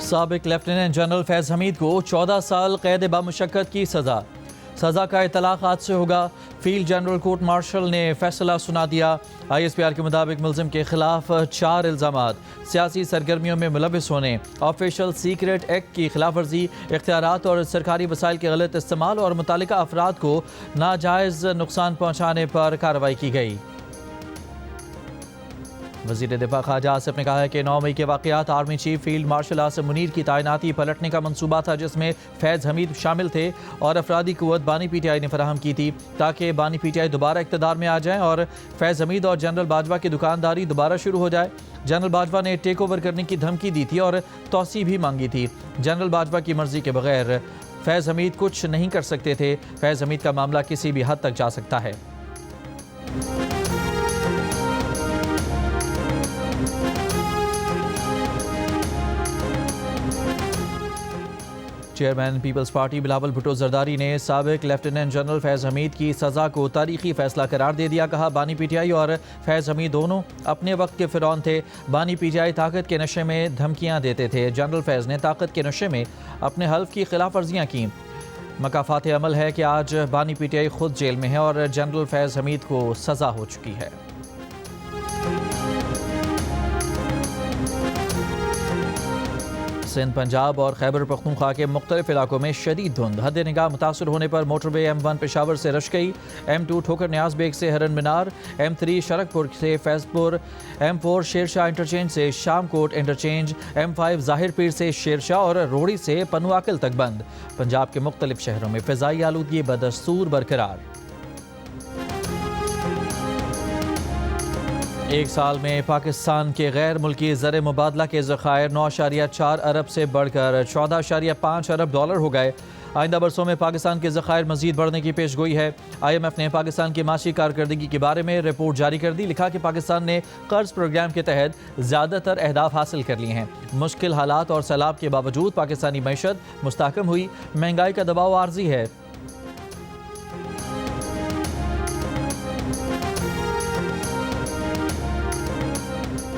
سابق lieutenant general فیض حمید کو 14 سال قید بامشقت کی سزا کا اطلاق آج سے ہوگا۔ فیلڈ جنرل کورٹ مارشل نے فیصلہ سنا دیا۔ ISPR کے مطابق ملزم کے خلاف 4 الزامات: سیاسی سرگرمیوں میں ملوث ہونے، آفیشل سیکریٹ ایکٹ کی خلاف ورزی، اختیارات اور سرکاری وسائل کے غلط استعمال اور متعلقہ افراد کو ناجائز نقصان پہنچانے پر کارروائی کی گئی۔ وزیر دفاع خارجہ آصف نے کہا ہے کہ 9 مئی کے واقعات army chief field marshal Asif Munir کی تعیناتی پلٹنے کا منصوبہ تھا، جس میں فیض حمید شامل تھے اور افرادی قوت بانی PTI نے فراہم کی تھی تاکہ بانی PTI دوبارہ اقتدار میں آ جائیں اور فیض حمید اور جنرل باجوہ کی دکانداری دوبارہ شروع ہو جائے۔ جنرل باجوہ نے ٹیک اوور کرنے کی دھمکی دی تھی اور توسیع بھی مانگی تھی۔ جنرل باجوہ کی مرضی کے بغیر فیض حمید کچھ نہیں کر سکتے تھے۔ فیض حمید کا معاملہ کسی بھی حد تک جا سکتا ہے۔ چیئرمین پیپلز پارٹی بلاول بھٹو زرداری نے سابق لیفٹیننٹ جنرل فیض حمید کی سزا کو تاریخی فیصلہ قرار دے دیا۔ کہا بانی PTI اور فیض حمید دونوں اپنے وقت کے فرعون تھے۔ بانی PTI طاقت کے نشے میں دھمکیاں دیتے تھے، جنرل فیض نے طاقت کے نشے میں اپنے حلف کی خلاف ورزیاں کیں۔ مکافات عمل ہے کہ آج بانی PTI خود جیل میں ہے اور جنرل فیض حمید کو سزا ہو چکی ہے۔ سندھ، پنجاب اور خیبر پختونخوا کے مختلف علاقوں میں شدید دھند، حد نگاہ متاثر ہونے پر موٹر وے M1 پشاور سے رشکئی، M2 ٹھوکر نیاز بیگ سے ہرن مینار، M3 شرک پور سے فیض پور، M4 شیر شاہ انٹرچینج سے شام کوٹ انٹرچینج، M5 ظاہر پیر سے شیر شاہ اور روڑی سے پنواکل تک بند۔ پنجاب کے مختلف شہروں میں فضائی آلودگی بدستور برقرار۔ ایک سال میں پاکستان کے غیر ملکی زر مبادلہ کے ذخائر 9.4 ارب سے بڑھ کر 14.5 ارب ڈالر ہو گئے۔ آئندہ برسوں میں پاکستان کے ذخائر مزید بڑھنے کی پیش گوئی ہے۔ IMF نے پاکستان کی معاشی کارکردگی کے بارے میں رپورٹ جاری کر دی۔ لکھا کہ پاکستان نے قرض پروگرام کے تحت زیادہ تر اہداف حاصل کر لیے ہیں۔ مشکل حالات اور سیلاب کے باوجود پاکستانی معیشت مستحکم ہوئی، مہنگائی کا دباؤ عارضی ہے۔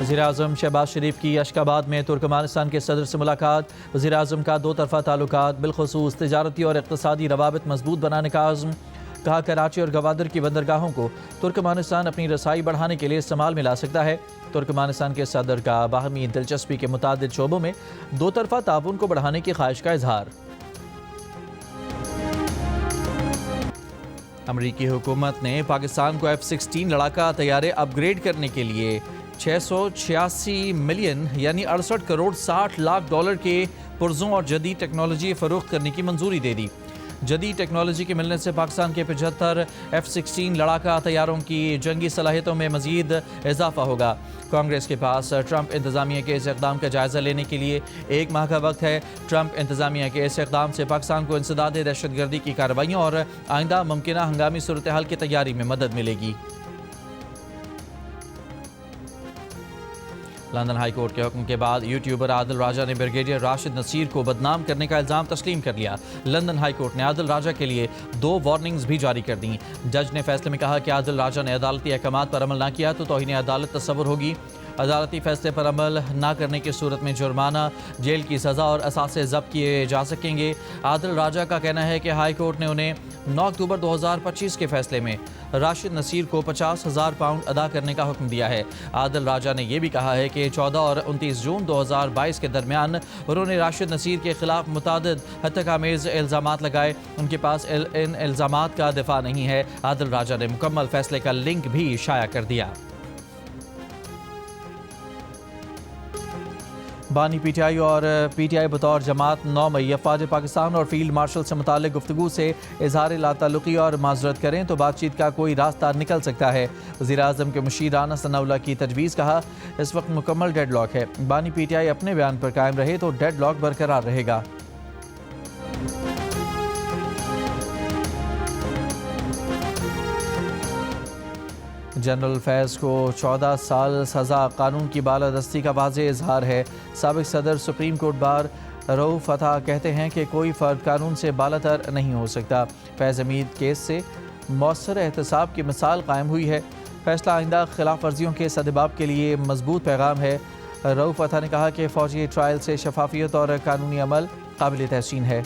وزیراعظم شہباز شریف کی اشکاباد میں ترکمانستان کے صدر سے ملاقات۔ وزیراعظم کا 2 طرفہ تعلقات بالخصوص تجارتی اور اقتصادی روابط مضبوط بنانے کا عزم۔ کہا کراچی اور گوادر کی بندرگاہوں کو ترکمانستان اپنی رسائی بڑھانے کے لیے استعمال میں لا سکتا ہے۔ ترکمانستان کے صدر کا باہمی دلچسپی کے متعدد شعبوں میں 2 طرفہ تعاون کو بڑھانے کی خواہش کا اظہار۔ امریکی حکومت نے پاکستان کو F-16 لڑاکا طیارے اپ گریڈ کرنے کے لیے 686 ملین یعنی 68 کروڑ 60 لاکھ ڈالر کے پرزوں اور جدید ٹیکنالوجی فروخت کرنے کی منظوری دے دی۔ جدید ٹیکنالوجی کے ملنے سے پاکستان کے 75 F-16 لڑاکا طیاروں کی جنگی صلاحیتوں میں مزید اضافہ ہوگا۔ کانگریس کے پاس ٹرمپ انتظامیہ کے اس اقدام کا جائزہ لینے کے لیے 1 ماہ کا وقت ہے۔ ٹرمپ انتظامیہ کے اس اقدام سے پاکستان کو انسداد دہشت گردی کی کارروائیوں اور آئندہ ممکنہ ہنگامی صورتحال کی تیاری میں مدد ملے گی۔ لندن ہائی کورٹ کے حکم کے بعد یوٹیوبر عادل راجہ نے بریگیڈیئر راشد نصیر کو بدنام کرنے کا الزام تسلیم کر لیا۔ لندن ہائی کورٹ نے عادل راجہ کے لیے 2 وارننگز بھی جاری کر دیں۔ جج نے فیصلے میں کہا کہ عادل راجہ نے عدالتی احکامات پر عمل نہ کیا تو توہین عدالت تصور ہوگی۔ عدالتی فیصلے پر عمل نہ کرنے کی صورت میں جرمانہ، جیل کی سزا اور اثاثے ضبط کیے جا سکیں گے۔ عادل راجہ کا کہنا ہے کہ ہائی کورٹ نے انہیں 9 اکتوبر 2025 کے فیصلے میں راشد نصیر کو 50,000 پاؤنڈ ادا کرنے کا حکم دیا ہے۔ عادل راجہ نے یہ بھی کہا ہے کہ 14 اور 29 جون 2022 کے درمیان انہوں نے راشد نصیر کے خلاف متعدد ہتک آمیز الزامات لگائے۔ ان کے پاس ان الزامات کا دفاع نہیں ہے۔ عادل راجہ نے مکمل فیصلے کا لنک بھی شائع کر دیا۔ بانی PTI اور PTI بطور جماعت 9 مئی افواج پاکستان اور فیلڈ مارشل سے متعلق گفتگو سے اظہار لا تعلقی اور معذرت کریں تو بات چیت کا کوئی راستہ نکل سکتا ہے۔ وزیراعظم کے مشیر رانا ثناء اللہ کی تجویز۔ کہا اس وقت مکمل ڈیڈ لاک ہے، بانی PTI اپنے بیان پر قائم رہے تو ڈیڈ لاک برقرار رہے گا۔ جنرل فیض کو 14 سال سزا قانون کی بالادستی کا واضح اظہار ہے۔ سابق صدر سپریم کورٹ بار رؤوف فتح کہتے ہیں کہ کوئی فرد قانون سے بالاتر نہیں ہو سکتا۔ فیض حمید کیس سے مؤثر احتساب کی مثال قائم ہوئی ہے۔ فیصلہ آئندہ خلاف ورزیوں کے سدباب کے لیے مضبوط پیغام ہے۔ रऊफ अता ने कहा कि फौजी ट्रायल से शफाफियत और कानूनी अमल काबिल तहसीन है।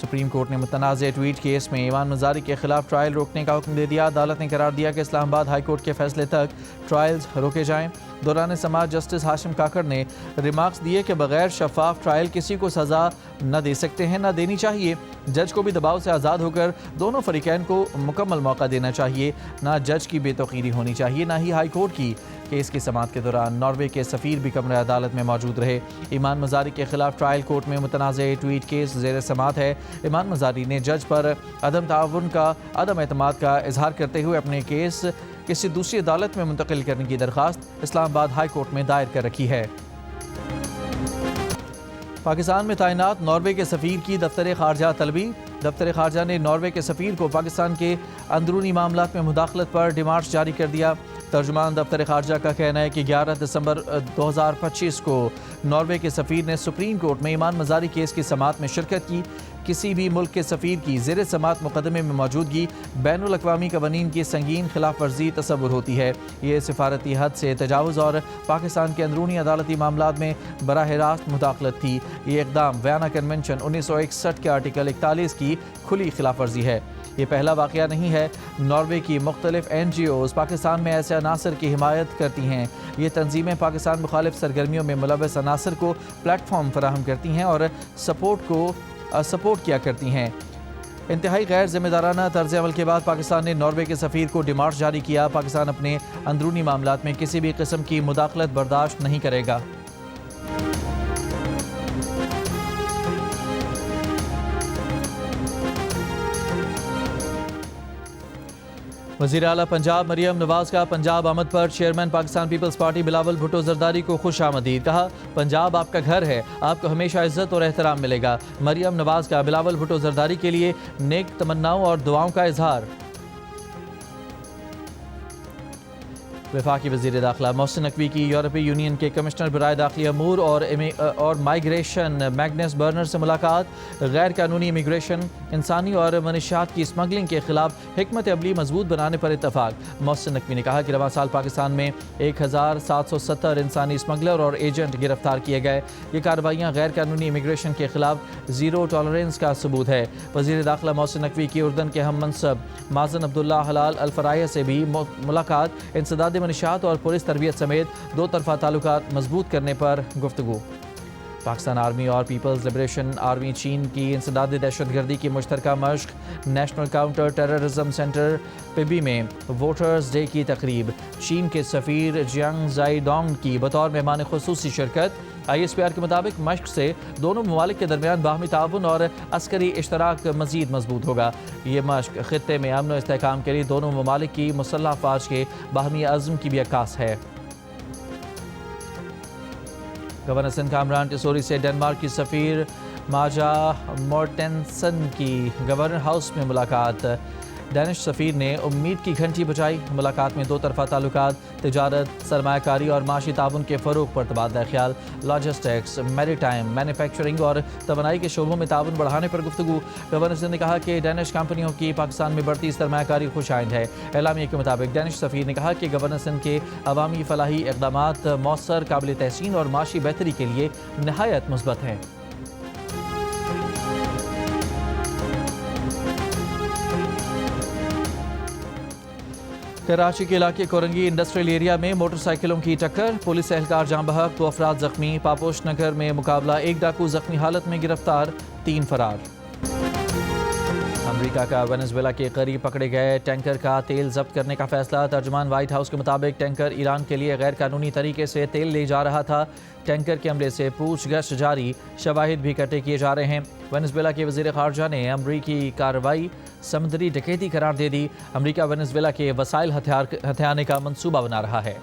सुप्रीम कोर्ट ने मुतनाज़ ट्वीट केस में ईमान मज़ारी के खिलाफ ट्रायल रोकने का हुक्म दे दिया। अदालत ने करार दिया कि इस्लामाबाद हाई कोर्ट के फैसले तक ट्रायल्स रोके जाएं। दौरान समाअत जस्टिस हाशिम काकड़ ने रिमार्क्स दिए कि बगैर शफाफ ट्रायल किसी को सज़ा न दे सकते हैं, न देनी चाहिए। जज को भी दबाव से आज़ाद होकर दोनों फरीकैन को मुकम्मल मौका देना चाहिए। ना जज की बेतौकीरी होनी चाहिए, ना ही हाई कोर्ट की। केस की समाअत के दौरान नॉर्वे के सफ़ीर भी कमरे अदालत में मौजूद रहे। ईमान मज़ारी के खिलाफ ट्रायल कोर्ट में मुतनाज़ ट्वीट केस ज़ेर समाअत है। ईमान मज़ारी ने जज पर अदम ताउन का अदम एतमाद का इजहार करते हुए अपने केस किसी दूसरी अदालत में मुंतकिल करने की दरख्वास्त इस्लामाबाद हाई कोर्ट में दायर कर रखी है। पाकिस्तान में तैनात नॉर्वे के सफ़ीर की दफ्तर ख़ारजा तलबी। दफ्तर ख़ारजा ने नॉर्वे के सफ़ीर को पाकिस्तान के अंदरूनी मामलात में मुदाखलत पर डिमार्च जारी कर दिया। तर्जुमान दफ्तर ख़ारजा का कहना है कि 11 दिसंबर 2025 को नॉर्वे के सफ़ीर ने सुप्रीम कोर्ट में ईमान मज़ारी केस की समाअत में शिरकत की। किसी भी मुल्क के सफ़ीर की ज़ेर समाअत मुकदमे में मौजूदगी बैनुल अक़वामी कवानीन की संगीन खिलाफ वर्जी तसव्वुर होती है। ये सिफारती हद से तजावुज़ और पाकिस्तान के अंदरूनी अदालती मामलात में बराह रास्त मुदाखलत थी। ये इक़दाम वियना कन्वेंशन 1961 के आर्टिकल 41 की खुली खिलाफ वर्जी है। ये पहला वाक़या नहीं है। नॉर्वे की मुख्तलिफ NGOs पाकिस्तान में ऐसे अनासर की हिमायत करती हैं। ये तंजीमें पाकिस्तान मुखालिफ सरगर्मियों में मुलव्वस अनासर को प्लेटफॉर्म फराहम करती हैं और सपोर्ट किया करती हैं। इंतहाई गैर ज़िम्मेदाराना तर्ज़ अमल के बाद पाकिस्तान ने नॉर्वे के सफ़ीर को डिमार्च जारी किया। पाकिस्तान अपने अंदरूनी मामलात में किसी भी किस्म की मुदाखलत बर्दाश्त नहीं करेगा। वज़ीर आला पंजाब मरियम नवाज़ का पंजाब आमद पर चेयरमैन पाकिस्तान पीपल्स पार्टी बिलावल भुट्टो ज़रदारी को खुश आमदीद। कहा, पंजाब आपका घर है, आपको हमेशा इज़्ज़त और एहतराम मिलेगा। मरियम नवाज़ का बिलावल भुट्टो ज़रदारी के लिए नेक तमन्नाओं और दुआओं का इजहार। वफाकी वज़ीर दाखिला मोहसिन नकवी की यूरोपीय यूनियन के कमिश्नर बराए दाखिली अमूर और माइग्रेशन मैग्नस बर्नर से मुलाकात। गैर कानूनी इमिग्रेशन, इंसानी और मनशियात की स्मगलिंग के खिलाफ हिकमत अमली मजबूत बनाने पर इत्तफाक। मोहसिन नकवी ने कहा कि रवां साल पाकिस्तान में 1770 इंसानी स्मगलर और एजेंट गिरफ्तार किए गए। ये कार्रवाइयाँ गैर कानूनी इमिग्रेशन के खिलाफ ज़ीरो टॉलरेंस का सबूत है। वज़ीर दाखिला मोहसिन नकवी की उर्दन के हम मनसब माज़न अब्दुल्ला हलाल अल-फराया से भी मुलाकात। इंसदाद मनशियात और पुलिस तरबियत समेत दो तरफा ताल्लुकात मजबूत करने पर गुफ्तगू। पाकिस्तान आर्मी और पीपल्स लिबरेशन आर्मी चीन की इंसदाद दहशतगर्दी की मुश्तरका मश्क। नेशनल काउंटर टेररिज्म सेंटर पिबी में वोटर्स डे की तकरीब। चीन के सफ़ीर जियांग जाइडोंग की बतौर मेहमान खुसूसी शिरकत। ISPR के मुताबिक मश्क से दोनों ममालिक के दरमियान बाहमी ताउन और अस्करी इश्तराक मज़ीद मजबूत होगा। ये मश्क खित्ते में अमन और इस्तेहकाम के लिए दोनों ममालिक की मुसल्लह अफ़वाज के बाहमी अज़्म की भी अक्कास है। गवर्नर सिंध कामरान टिसोरी से डेनमार्क की सफ़ीर माजा मोर्टेंसन की गवर्नर हाउस में मुलाकात। डेनिश सफ़ीर ने उम्मीद की घंटी बजाई। मुलाकात में दो तरफा ताल्लुकात, तिजारत, सरमायाकारी और माशी ताउन के फ़रोग़ पर तबादला ख्याल, लॉजिस्टिक्स, मैरीटाइम, मैन्युफैक्चरिंग और तवानाई के शोबों में ताउन बढ़ाने पर गुफ्तगू। गवर्नर सिंध ने कहा कि डेनिश कंपनियों की पाकिस्तान में बढ़ती सरमायाकारी खुशाइंद है। एलामिया के मुताबिक डेनिश सफ़ीर ने कहा कि गवर्नर सिंध के अवामी फलाही इक़दामात मौसर, काबिल तहसीन और माशी बेहतरी के लिए नहायत मुस्बत हैं। कराची के इलाके कोरंगी इंडस्ट्रियल एरिया में मोटरसाइकिलों की टक्कर, पुलिस एहलकार जाँ बहक, 2 अफराद जख्मी। पापोश नगर में मुकाबला, 1 डाकू जख्मी हालत में गिरफ्तार, 3 फरार। अमेरिका का वेनेजुएला के करीब पकड़े गए टैंकर का तेल जब्त करने का फैसला। तर्जुमान व्हाइट हाउस के मुताबिक टैंकर ईरान के लिए गैर कानूनी तरीके से तेल ले जा रहा था। टैंकर के अमले से पूछगछ जारी, शवाहिद भी इकट्ठे किए जा रहे हैं। वेनेजुएला के वज़ीर ख़ारजा ने अमरीकी कार्रवाई समुद्री डकैती करार दे दी। अमरीका वेनेजुएला के वसाइल हथियाने का मंसूबा बना रहा है।